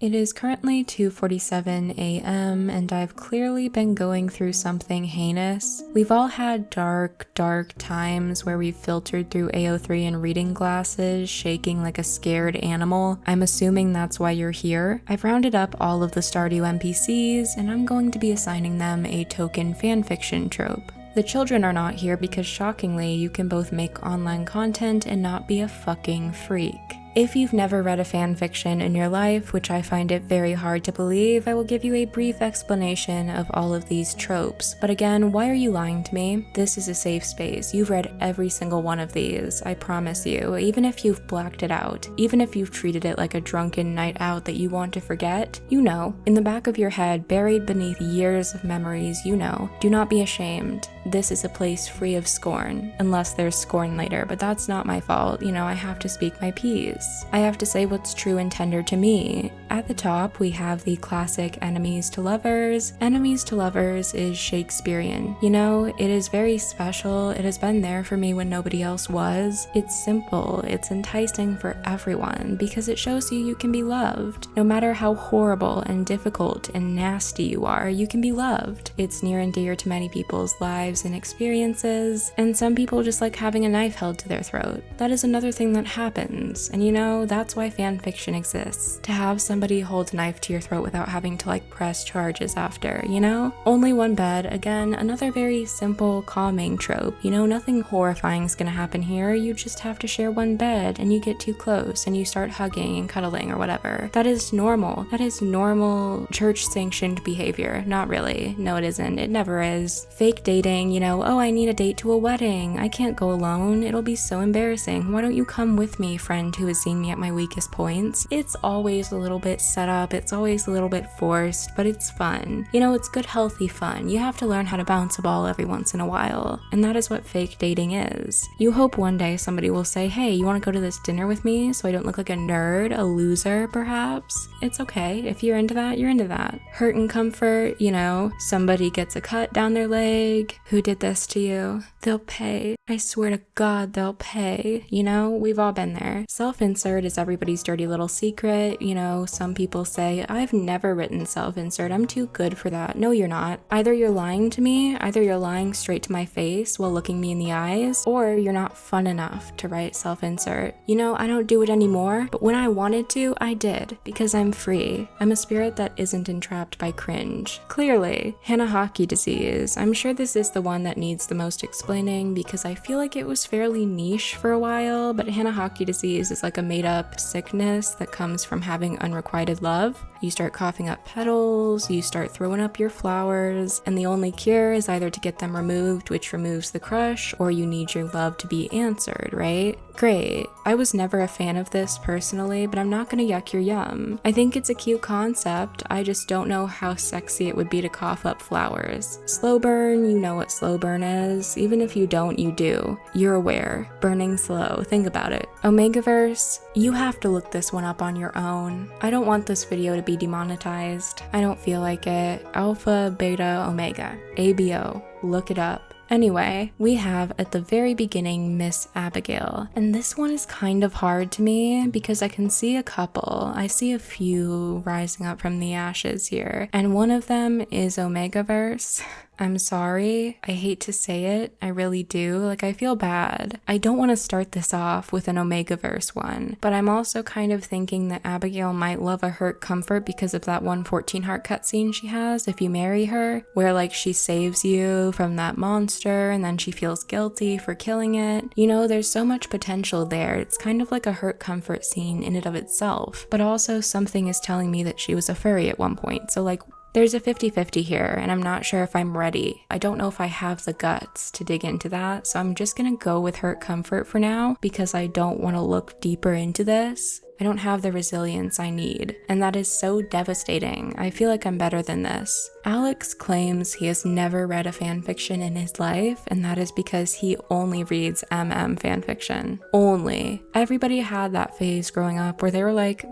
It is currently 2:47 a.m. and I've clearly been going through something heinous. We've all had dark times where we've filtered through AO3 in reading glasses, shaking like a scared animal. I'm assuming that's why you're here. I've rounded up all of the Stardew NPCs and I'm going to be assigning them a token fanfiction trope. The children are not here because shockingly, you can both make online content and not be a fucking freak. If you've never read a fanfiction in your life, which I find it very hard to believe, I will give you a brief explanation of all of these tropes. But again, why are you lying to me? This is a safe space. You've read every single one of these, I promise you. Even if you've blacked it out, even if you've treated it like a drunken night out that you want to forget, you know, in the back of your head, buried beneath years of memories, you know. Do not be ashamed. This is a place free of scorn, unless there's scorn later, but that's not my fault. You know, I have to speak my piece. I have to say what's true and tender to me. At the top, we have the classic enemies to lovers. Enemies to lovers is Shakespearean. You know, it is very special. It has been there for me when nobody else was. It's simple. It's enticing for everyone because it shows you can be loved. No matter how horrible and difficult and nasty you are, you can be loved. It's near and dear to many people's lives and experiences, and some people just like having a knife held to their throat. That is another thing that happens, and you know, that's why fanfiction exists. To have somebody hold a knife to your throat without having to like press charges after, you know? Only one bed, again, another very simple, calming trope. You know, nothing horrifying is gonna happen here. You just have to share one bed and you get too close and you start hugging and cuddling or whatever. That is normal. That is normal church-sanctioned behavior. Not really. No, it isn't. It never is. Fake dating, you know, oh, I need a date to a wedding. I can't go alone. It'll be so embarrassing. Why don't you come with me, friend who has seen me at my weakest points? It's always a little bit set up, it's always a little bit forced, but it's fun. You know, it's good, healthy fun. You have to learn how to bounce a ball every once in a while, and that is what fake dating is. You hope one day somebody will say, hey, you want to go to this dinner with me so I don't look like a nerd, a loser, perhaps? It's okay. If you're into that, you're into that. Hurt and comfort, you know, somebody gets a cut down their leg. Who did this to you? They'll pay. I swear to God, they'll pay. You know, we've all been there. Self-insert is everybody's dirty little secret. You know, some people say, I've never written self-insert. I'm too good for that. No, you're not. Either you're lying to me, either you're lying straight to my face while looking me in the eyes, or you're not fun enough to write self-insert. You know, I don't do it anymore, but when I wanted to, I did, because I'm free. I'm a spirit that isn't entrapped by cringe. Clearly. Hanahaki disease. I'm sure this is the one that needs the most explaining because I feel like it was fairly niche for a while, but Hanahaki disease is like a made-up sickness that comes from having unrequited love. You start coughing up petals, you start throwing up your flowers, and the only cure is either to get them removed, which removes the crush, or you need your love to be answered, right? Great. I was never a fan of this personally, but I'm not gonna yuck your yum. I think it's a cute concept, I just don't know how sexy it would be to cough up flowers. Slow burn, you know what slow burn is. Even if you don't, you do. You're aware. Burning slow. Think about it. Omegaverse, you have to look this one up on your own. I don't want this video to be demonetized. I don't feel like it. Alpha, beta, omega. ABO. Look it up. Anyway, we have at the very beginning Miss Abigail, and this one is kind of hard to me because I can see a couple. I see a few rising up from the ashes here, and one of them is Omegaverse. I'm sorry, I hate to say it, I really do, like I feel bad. I don't want to start this off with an Omegaverse one, but I'm also kind of thinking that Abigail might love a hurt comfort because of that 114 heart cutscene she has if you marry her, where like she saves you from that monster and then she feels guilty for killing it. You know, there's so much potential there. It's kind of like a hurt comfort scene in and of itself, but also something is telling me that she was a furry at one point, so like there's a 50-50 here, and I'm not sure if I'm ready. I don't know if I have the guts to dig into that, so I'm just gonna go with hurt comfort for now because I don't want to look deeper into this. I don't have the resilience I need, and that is so devastating. I feel like I'm better than this. Alex claims he has never read a fanfiction in his life, and that is because he only reads fanfiction. Only. Everybody had that phase growing up where they were like,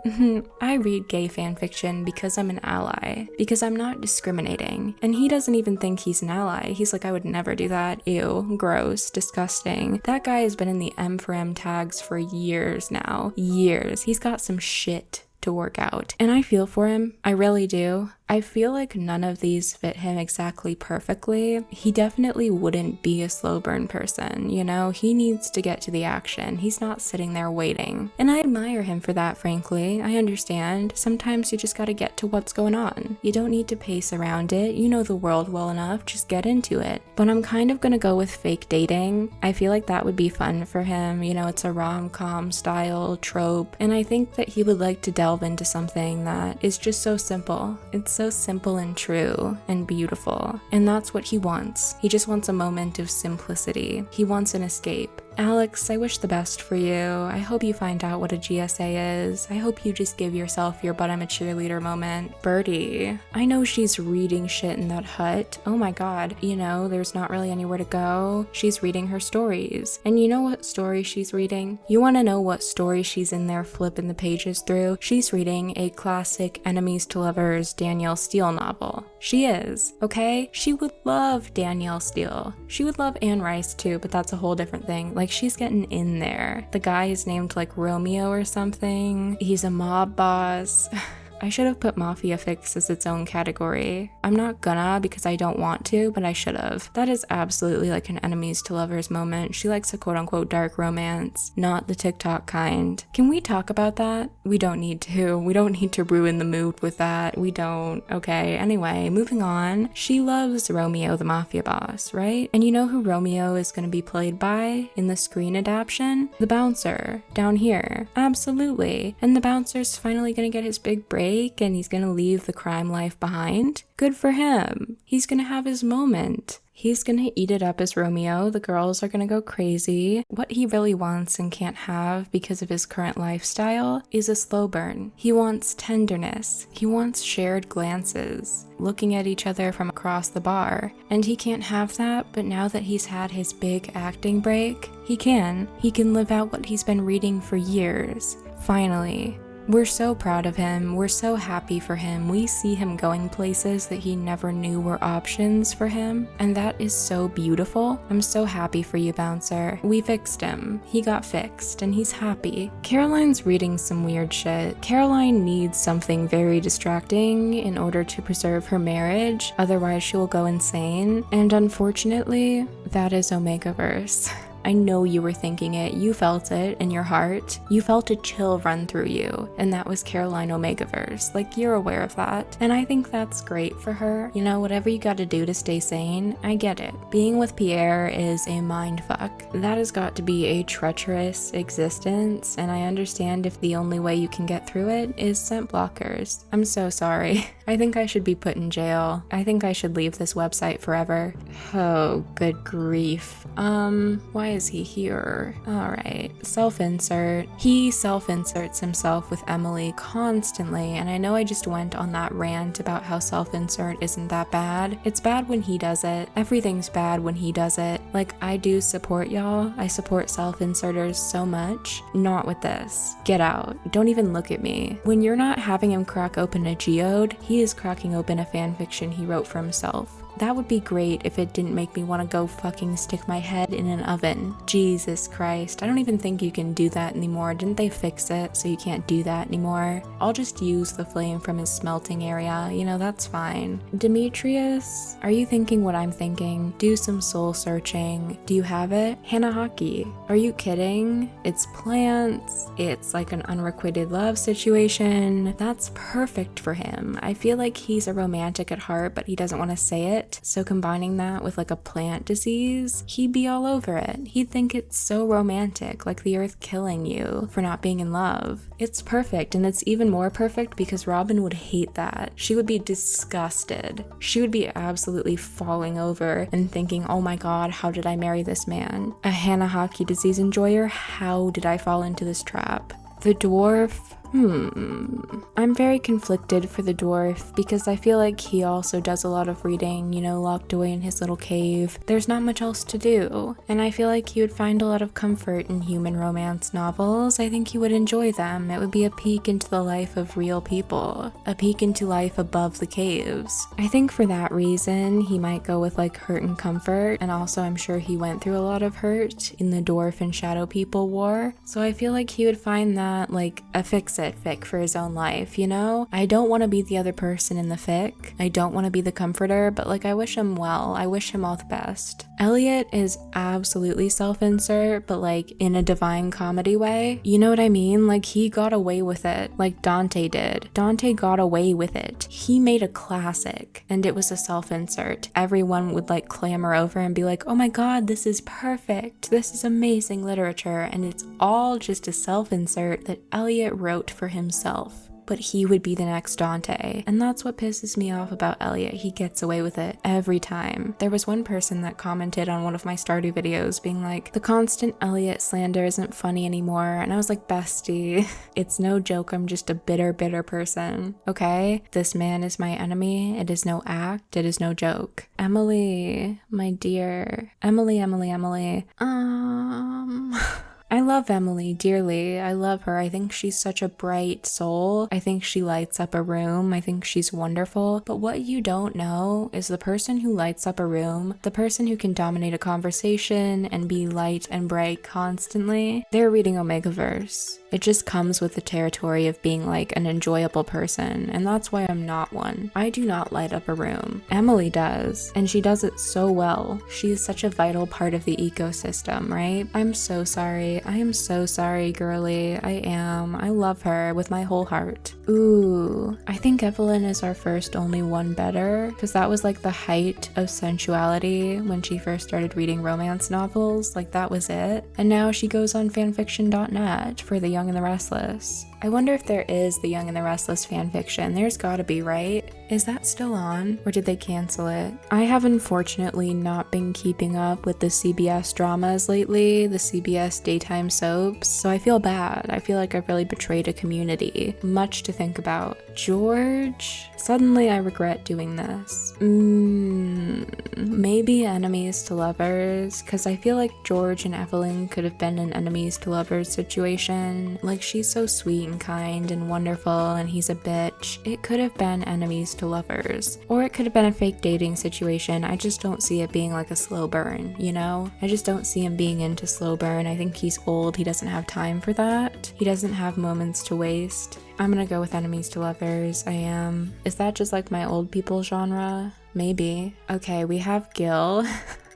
I read gay fanfiction because I'm an ally, because I'm not discriminating. And he doesn't even think he's an ally. He's like, I would never do that. Ew, gross, disgusting. That guy has been in the M4M tags for years now. Years. He's got some shit to to work out. And I feel for him. I really do. I feel like none of these fit him exactly perfectly. He definitely wouldn't be a slow burn person, you know? He needs to get to the action. He's not sitting there waiting. And I admire him for that, frankly. I understand. Sometimes you just gotta get to what's going on. You don't need to pace around it. You know the world well enough. Just get into it. But I'm kind of gonna go with fake dating. I feel like that would be fun for him. You know, it's a rom-com style trope. And I think that he would like to delve into something that is just so simple. It's so simple and true and beautiful. And that's what he wants. He just wants a moment of simplicity. He wants an escape. Alex, I wish the best for you. I hope you find out what a GSA is. I hope you just give yourself your but I'm a cheerleader moment. Birdie, I know she's reading shit in that hut. Oh my god. You know, there's not really anywhere to go. She's reading her stories. And you know what story she's reading? You want to know what story she's in there flipping the pages through? She's reading a classic enemies to lovers Danielle Steele novel. She is, okay? She would love Danielle Steele. She would love Anne Rice too, but that's a whole different thing. Like, she's getting in there. The guy is named like Romeo or something. He's a mob boss. I should have put Mafia Fix as its own category. I'm not gonna because I don't want to, but I should have. That is absolutely like an enemies to lovers moment. She likes a quote-unquote dark romance, not the TikTok kind. Can we talk about that? We don't need to. We don't need to ruin the mood with that. We don't. Okay, anyway, moving on. She loves Romeo the Mafia boss, right? And you know who Romeo is gonna be played by in the screen adaptation? The bouncer, down here. Absolutely. And the bouncer's finally gonna get his big break and he's gonna leave the crime life behind. Good for him. He's gonna have his moment. He's gonna eat it up as Romeo. The girls are gonna go crazy. What he really wants and can't have because of his current lifestyle is a slow burn. He wants tenderness. He wants shared glances, looking at each other from across the bar. And he can't have that, but now that he's had his big acting break, he can. He can live out what he's been reading for years. Finally. We're so proud of him. We're so happy for him. We see him going places that he never knew were options for him. And that is so beautiful. I'm so happy for you, Bouncer. We fixed him. He got fixed and he's happy. Caroline's reading some weird shit. Caroline needs something very distracting in order to preserve her marriage. Otherwise she will go insane. And unfortunately, that is Omegaverse. I know you were thinking it, you felt it in your heart, you felt a chill run through you, and that was Caroline Omegaverse. Like, you're aware of that, and I think that's great for her. You know, whatever you gotta do to stay sane, I get it. Being with Pierre is a mindfuck. That has got to be a treacherous existence, and I understand if the only way you can get through it is scent blockers. I'm so sorry. I think I should be put in jail. I think I should leave this website forever. Oh, good grief. Why is he here? Alright, self-insert. He self-inserts himself with Emily constantly, and I know I just went on that rant about how self-insert isn't that bad. It's bad when he does it. Everything's bad when he does it. Like, I do support y'all. I support self-inserters so much. Not with this. Get out. Don't even look at me. When you're not having him crack open a geode, he is cracking open a fanfiction he wrote for himself. That would be great if it didn't make me want to go fucking stick my head in an oven. Jesus Christ, I don't even think you can do that anymore. Didn't they fix it so you can't do that anymore? I'll just use the flame from his smelting area, you know, that's fine. Demetrius, are you thinking what I'm thinking? Do some soul searching. Do you have it? Hanahaki, are you kidding? It's plants, it's like an unrequited love situation. That's perfect for him. I feel like he's a romantic at heart, but he doesn't want to say it. So combining that with like a plant disease, he'd be all over it. He'd think it's so romantic, like the earth killing you for not being in love. It's perfect, and it's even more perfect because Robin would hate that. She would be disgusted. She would be absolutely falling over and thinking, oh my god, how did I marry this man? A Hanahaki disease enjoyer? How did I fall into this trap? The dwarf? I'm very conflicted for the dwarf because I feel like he also does a lot of reading, you know, locked away in his little cave. There's not much else to do, and I feel like he would find a lot of comfort in human romance novels. I think he would enjoy them. It would be a peek into the life of real people, a peek into life above the caves. I think for that reason, he might go with like hurt and comfort, and also I'm sure he went through a lot of hurt in the dwarf and shadow people war, so I feel like he would find that like a fix opposite fic for his own life, you know? I don't want to be the other person in the fic. I don't want to be the comforter, but like I wish him well. I wish him all the best. Elliot is absolutely self-insert, but like in a divine comedy way. You know what I mean? Like he got away with it, like Dante did. Dante got away with it. He made a classic and it was a self-insert. Everyone would like clamor over and be like, oh my god, this is perfect. This is amazing literature. And it's all just a self-insert that Elliot wrote for himself. But he would be the next Dante. And that's what pisses me off about Elliot. He gets away with it every time. There was one person that commented on one of my Stardew videos being like, the constant Elliot slander isn't funny anymore. And I was like, bestie, it's no joke. I'm just a bitter person. Okay? This man is my enemy. It is no act. It is no joke. Emily, my dear. Emily. I love Emily dearly. I love her. I think she's such a bright soul. I think she lights up a room. I think she's wonderful. But what you don't know is the person who lights up a room, the person who can dominate a conversation and be light and bright constantly, they're reading Omegaverse. It just comes with the territory of being like an enjoyable person, and that's why I'm not one. I do not light up a room. Emily does, and she does it so well. She is such a vital part of the ecosystem, right? I'm so sorry. I am so sorry, girly. I am. I love her with my whole heart. Ooh, I think Evelyn is our first only one better, because that was like the height of sensuality when she first started reading romance novels. Like that was it. And now she goes on fanfiction.net for the Young and the Restless. I wonder if there is the Young and the Restless fanfiction. There's gotta be, right? Is that still on, or did they cancel it? I have unfortunately not been keeping up with the CBS dramas lately, the CBS daytime soaps, so I feel bad. I feel like I've really betrayed a community. Much to think about. George? Suddenly I regret doing this. Maybe enemies to lovers, because I feel like George and Evelyn could have been an enemies to lovers situation. Like, she's so sweet and kind and wonderful, and he's a bitch. It could have been enemies to lovers. Or it could have been a fake dating situation. I just don't see it being like a slow burn, you know? I just don't see him being into slow burn. I think he's old. He doesn't have time for that. He doesn't have moments to waste. I'm gonna go with enemies to lovers. I am. Is that just like my old people genre? Maybe. Okay, we have Gil.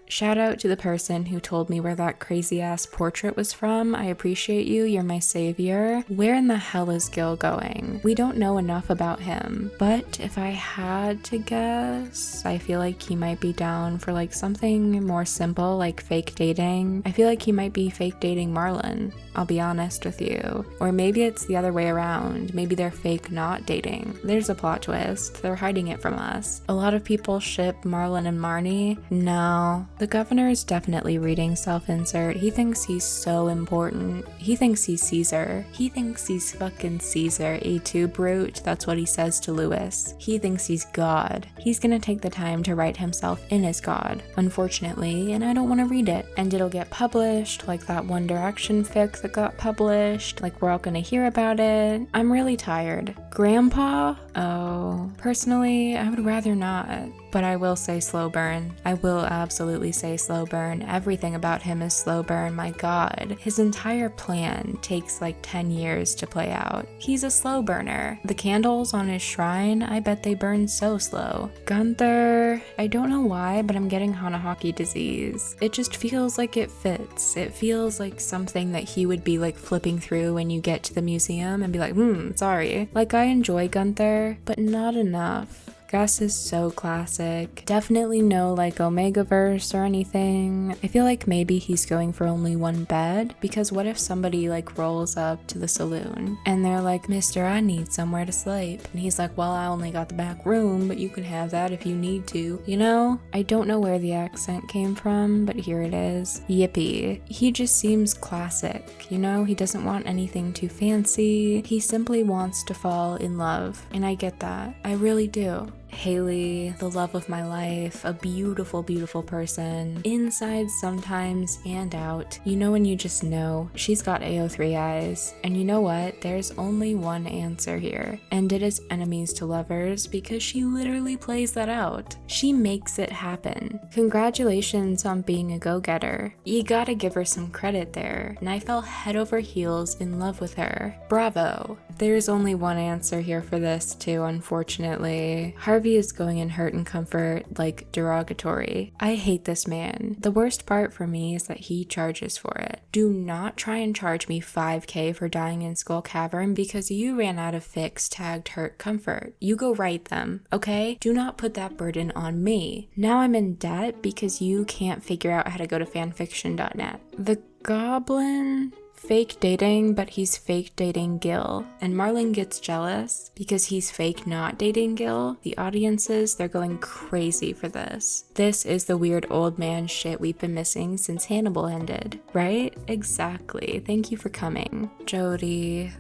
Shout out to the person who told me where that crazy ass portrait was from. I appreciate you. You're my savior. Where in the hell is Gil going? We don't know enough about him, but if I had to guess, I feel like he might be down for like something more simple, like fake dating. I feel like he might be fake dating Marlon. I'll be honest with you. Or maybe it's the other way around. Maybe they're fake not dating. There's a plot twist. They're hiding it from us. A lot of people ship Marlon and Marnie. No. The governor is definitely reading self-insert. He thinks he's so important. He thinks he's Caesar. He thinks he's fucking Caesar, A2 brute. That's what he says to Lewis. He thinks he's God. He's gonna take the time to write himself in as God, unfortunately, and I don't want to read it. And it'll get published, like that One Direction fic that got published. Like, we're all gonna hear about it. I'm really tired. Grandpa? Oh, personally, I would rather not. But I will say slow burn. I will absolutely say slow burn. Everything about him is slow burn, my god. His entire plan takes like 10 years to play out. He's a slow burner. The candles on his shrine, I bet they burn so slow. Gunther, I don't know why, but I'm getting Hanahaki disease. It just feels like it fits. It feels like something that he would be like flipping through when you get to the museum and be like, sorry. Like, I enjoy Gunther, but not enough. Gus is so classic. Definitely no like Omegaverse or anything. I feel like maybe he's going for only one bed, because what if somebody like rolls up to the saloon and they're like, "Mister, I need somewhere to sleep." And he's like, "Well, I only got the back room, but you can have that if you need to." You know? I don't know where the accent came from, but here it is. Yippee. He just seems classic, you know? He doesn't want anything too fancy. He simply wants to fall in love, and I get that. I really do. Haley, the love of my life, a beautiful, beautiful person, inside sometimes and out. You know when you just know. She's got AO3 eyes. And you know what? There's only one answer here. And it is enemies to lovers, because she literally plays that out. She makes it happen. Congratulations on being a go-getter. You gotta give her some credit there. And I fell head over heels in love with her. Bravo. There's only one answer here for this too, unfortunately. Harvey is going in hurt and comfort, like derogatory. I hate this man. The worst part for me is that he charges for it. Do not try and charge me 5k for dying in Skull Cavern because you ran out of fics tagged hurt comfort. You go write them, okay? Do not put that burden on me. Now I'm in debt because you can't figure out how to go to fanfiction.net. The goblin? Fake dating, but he's fake dating Gil. And Marlon gets jealous because he's fake not dating Gil. The audiences, they're going crazy for this. This is the weird old man shit we've been missing since Hannibal ended, right? Exactly. Thank you for coming. Jody.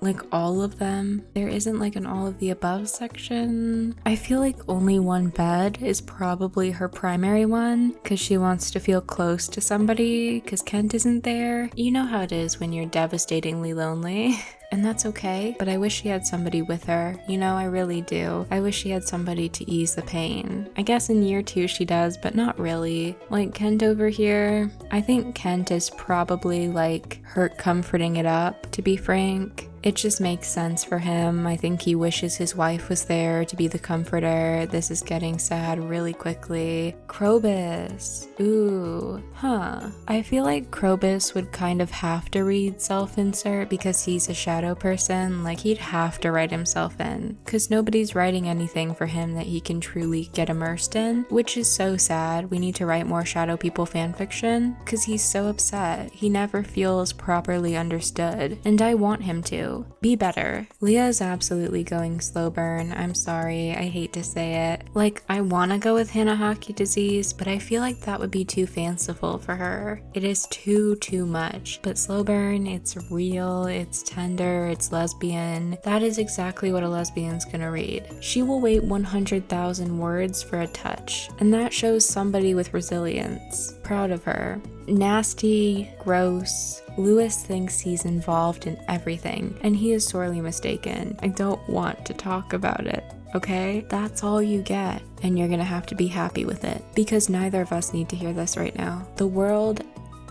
Like all of them. There isn't like an all of the above section. I feel like only one bed is probably her primary one because she wants to feel close to somebody because Kent isn't there. You know how it is when you're devastatingly lonely. And that's okay, but I wish she had somebody with her. You know, I really do. I wish she had somebody to ease the pain. I guess in year 2 she does, but not really. Like Kent over here, I think Kent is probably like hurt comforting it up, to be frank. It just makes sense for him. I think he wishes his wife was there to be the comforter. This is getting sad really quickly. Krobus. Ooh, huh. I feel like Krobus would kind of have to read self-insert because he's a shadow person. Like he'd have to write himself in because nobody's writing anything for him that he can truly get immersed in, which is so sad. We need to write more shadow people fanfiction because he's so upset. He never feels properly understood, and I want him to. Be better. Leah is absolutely going slow burn. I'm sorry, I hate to say it. Like, I want to go with Hannah Hockey Disease, but I feel like that would be too fanciful for her. It is too much. But slow burn, it's real, it's tender, it's lesbian. That is exactly what a lesbian's gonna read. She will wait 100,000 words for a touch, and that shows somebody with resilience. Proud of her. Nasty, gross. Lewis thinks he's involved in everything, and he is sorely mistaken. I don't want to talk about it, okay? That's all you get, and you're gonna have to be happy with it, because neither of us need to hear this right now. The world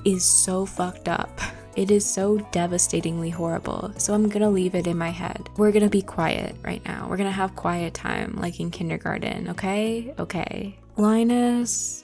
is so fucked up. It is so devastatingly horrible, so I'm gonna leave it in my head. We're gonna be quiet right now. We're gonna have quiet time, like in kindergarten, okay? Okay. Linus,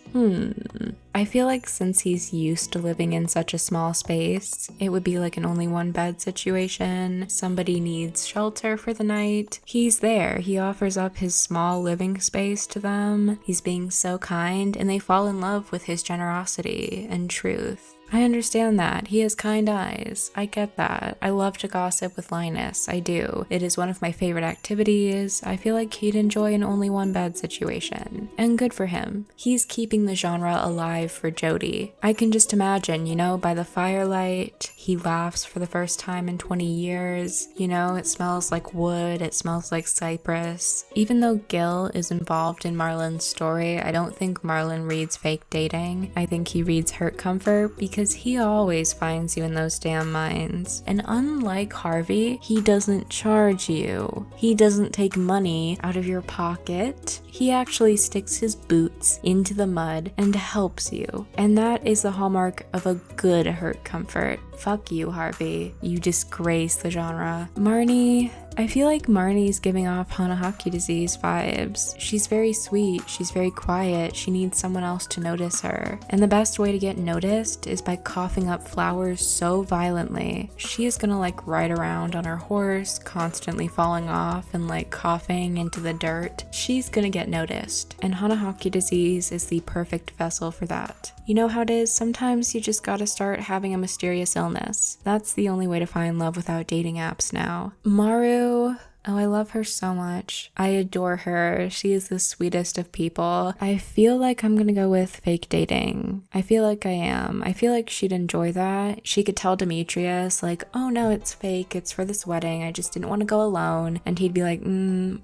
I feel like since he's used to living in such a small space, it would be like an only one bed situation. Somebody needs shelter for the night. He's there. He offers up his small living space to them. He's being so kind, and they fall in love with his generosity and truth. I understand that. He has kind eyes. I get that. I love to gossip with Linus. I do. It is one of my favorite activities. I feel like he'd enjoy an only one bed situation. And good for him. He's keeping the genre alive for Jody. I can just imagine, you know, by the firelight, he laughs for the first time in 20 years. You know, it smells like wood. It smells like cypress. Even though Gil is involved in Marlon's story, I don't think Marlon reads fake dating. I think he reads hurt comfort because he always finds you in those damn mines. And unlike Harvey, he doesn't charge you. He doesn't take money out of your pocket. He actually sticks his boots into the mud and helps you. And that is the hallmark of a good hurt comfort. Fuck you, Harvey. You disgrace the genre. Marnie, I feel like Marnie's giving off Hannah Hockey Disease vibes. She's very sweet, she's very quiet, she needs someone else to notice her. And the best way to get noticed is by coughing up flowers so violently. She is gonna like ride around on her horse, constantly falling off and like coughing into the dirt. She's gonna get noticed. And Hannah Hockey Disease is the perfect vessel for that. You know how it is? Sometimes you just gotta start having a mysterious illness. That's the only way to find love without dating apps now. Maru, oh, I love her so much. I adore her. She is the sweetest of people. I feel like I'm gonna go with fake dating. I feel like I am. I feel like she'd enjoy that. She could tell Demetrius, like, oh no, it's fake. It's for this wedding. I just didn't want to go alone. And he'd be like,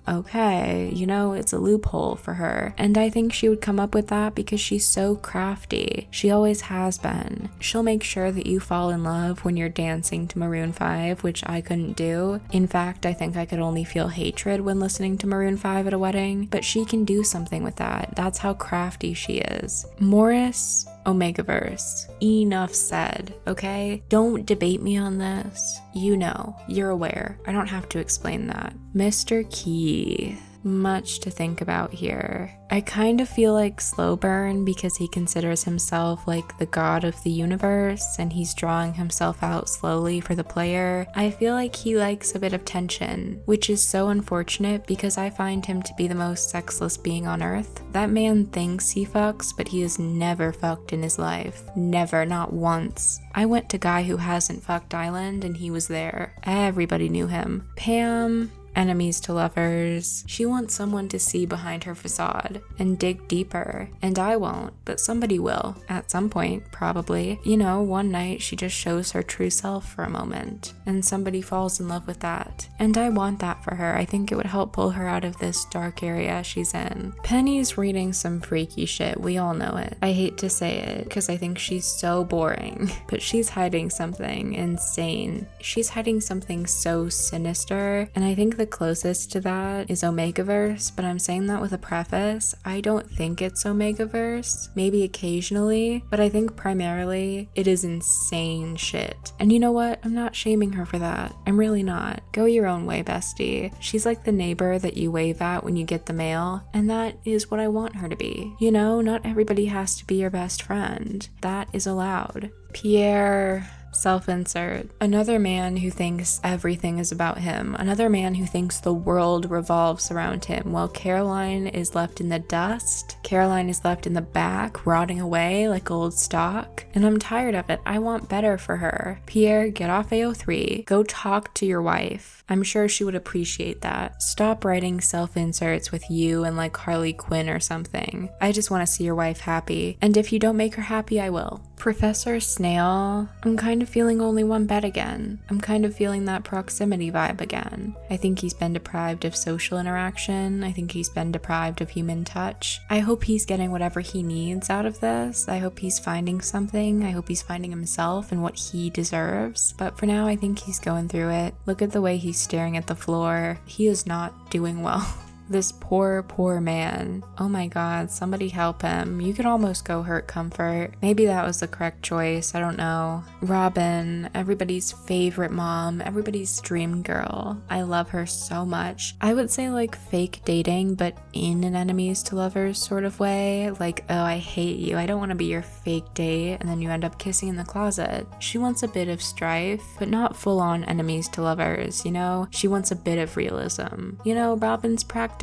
okay. You know, it's a loophole for her. And I think she would come up with that because she's so crafty. She always has been. She'll make sure that you fall in love when you're dancing to Maroon 5, which I couldn't do. In fact, I think I could only only feel hatred when listening to Maroon 5 at a wedding, but she can do something with that. That's how crafty she is. Morris, Omegaverse. Enough said, okay? Don't debate me on this. You know, you're aware. I don't have to explain that. Mr. Key. Much to think about here. I kind of feel like slow burn because he considers himself like the god of the universe and he's drawing himself out slowly for the player. I feel like he likes a bit of tension, which is so unfortunate because I find him to be the most sexless being on earth. That man thinks he fucks, but he has never fucked in his life. Never, not once. I went to Guy Who Hasn't Fucked Island and he was there. Everybody knew him. Pam, enemies to lovers. She wants someone to see behind her facade and dig deeper. And I won't, but somebody will. At some point, probably. You know, one night she just shows her true self for a moment. And somebody falls in love with that. And I want that for her. I think it would help pull her out of this dark area she's in. Penny's reading some freaky shit. We all know it. I hate to say it, because I think she's so boring. But she's hiding something insane. She's hiding something so sinister. And I think the closest to that is Omegaverse, but I'm saying that with a preface. I don't think it's Omegaverse, maybe occasionally, but I think primarily it is insane shit. And you know what? I'm not shaming her for that. I'm really not. Go your own way, bestie. She's like the neighbor that you wave at when you get the mail, and that is what I want her to be. You know, not everybody has to be your best friend. That is allowed. Pierre... Self-insert. Another man who thinks everything is about him. Another man who thinks the world revolves around him. While Caroline is left in the dust. Caroline is left in the back, rotting away like old stock. And I'm tired of it. I want better for her. Pierre, get off AO3. Go talk to your wife. I'm sure she would appreciate that. Stop writing self-inserts with you and like Harley Quinn or something. I just want to see your wife happy. And if you don't make her happy, I will. Professor Snail, I'm kind of feeling only one bet again. I'm kind of feeling that proximity vibe again. I think he's been deprived of social interaction. I think he's been deprived of human touch. I hope he's getting whatever he needs out of this. I hope he's finding something. I hope he's finding himself and what he deserves. But for now, I think he's going through it. Look at the way he's staring at the floor. He is not doing well. This poor, poor man. Oh my god, somebody help him. You could almost go hurt comfort. Maybe that was the correct choice, I don't know. Robin, everybody's favorite mom, everybody's dream girl. I love her so much. I would say like fake dating, but in an enemies to lovers sort of way. Like, oh, I hate you. I don't want to be your fake date, and then you end up kissing in the closet. She wants a bit of strife, but not full on enemies to lovers, you know? She wants a bit of realism. You know, Robin's practical.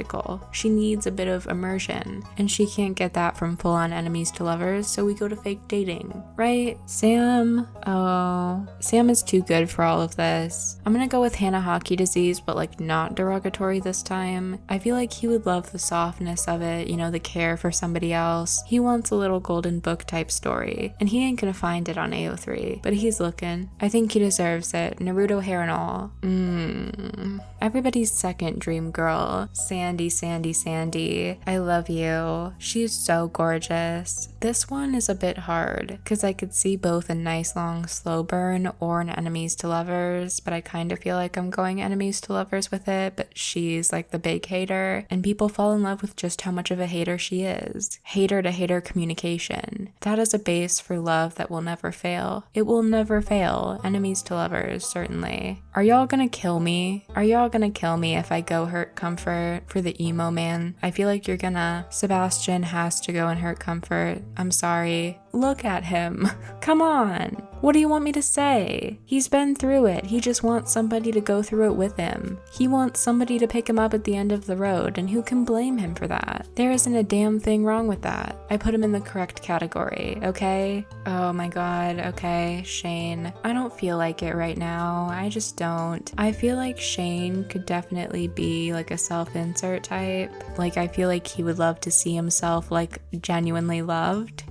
She needs a bit of immersion, and she can't get that from full-on enemies to lovers, so we go to fake dating, right? Sam, oh, Sam is too good for all of this. I'm gonna go with Hanahaki disease, but like not derogatory this time. I feel like he would love the softness of it, you know, the care for somebody else. He wants a little golden book type story, and he ain't gonna find it on AO3, but he's looking. I think he deserves it, Naruto hair and all. Everybody's second dream girl, Sandy. I love you. She's so gorgeous. This one is a bit hard because I could see both a nice long slow burn or an enemies to lovers, but I kind of feel like I'm going enemies to lovers with it, but she's like the big hater, and people fall in love with just how much of a hater she is. Hater to hater communication. That is a base for love that will never fail. It will never fail. Enemies to lovers, certainly. Are y'all gonna kill me? Are y'all gonna kill me if I go hurt comfort for the emo man? I feel like you're gonna. Sebastian has to go and hurt comfort. I'm sorry. Look at him. Come on. What do you want me to say? He's been through it. He just wants somebody to go through it with him. He wants somebody to pick him up at the end of the road, and who can blame him for that? There isn't a damn thing wrong with that. I put him in the correct category, okay? Oh my god, okay, Shane. I don't feel like it right now. I just don't. I feel like Shane could definitely be like a self-insert type. Like, I feel like he would love to see himself like genuinely loved.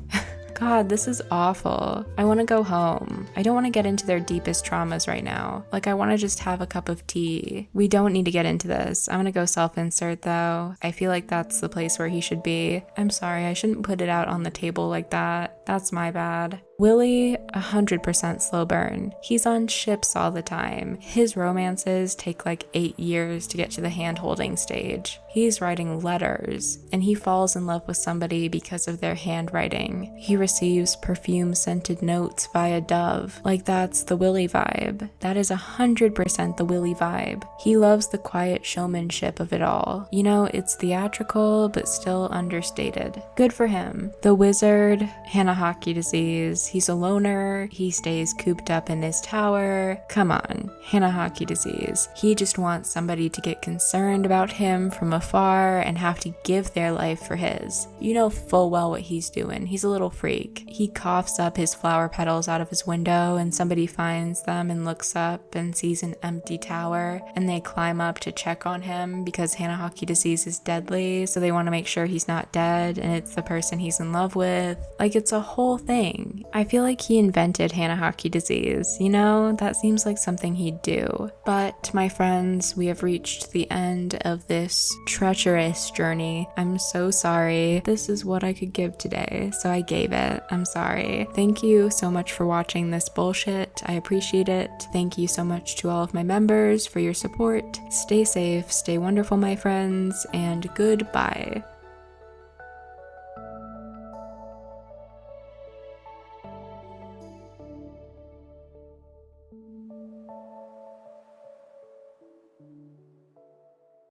God, this is awful. I want to go home. I don't want to get into their deepest traumas right now. Like, I want to just have a cup of tea. We don't need to get into this. I'm gonna go self-insert though. I feel like that's the place where he should be. I'm sorry, I shouldn't put it out on the table like that. That's my bad. Willie, 100% slow burn. He's on ships all the time. His romances take like 8 years to get to the hand-holding stage. He's writing letters, and he falls in love with somebody because of their handwriting. He receives perfume-scented notes via Dove. Like, that's the Willie vibe. That is 100% the Willie vibe. He loves the quiet showmanship of it all. You know, it's theatrical, but still understated. Good for him. The wizard, Hanahaki disease. He's a loner. He stays cooped up in his tower. Come on, Hanahaki disease. He just wants somebody to get concerned about him from afar and have to give their life for his. You know full well what he's doing. He's a little freak. He coughs up his flower petals out of his window, and somebody finds them and looks up and sees an empty tower, and they climb up to check on him because Hanahaki disease is deadly, so they want to make sure he's not dead, and it's the person he's in love with. Like, it's a whole thing. I feel like he invented Hanahaki disease, you know? That seems like something he'd do. But, my friends, we have reached the end of this treacherous journey. I'm so sorry. This is what I could give today, so I gave it. I'm sorry. Thank you so much for watching this bullshit. I appreciate it. Thank you so much to all of my members for your support. Stay safe, stay wonderful, my friends, and goodbye.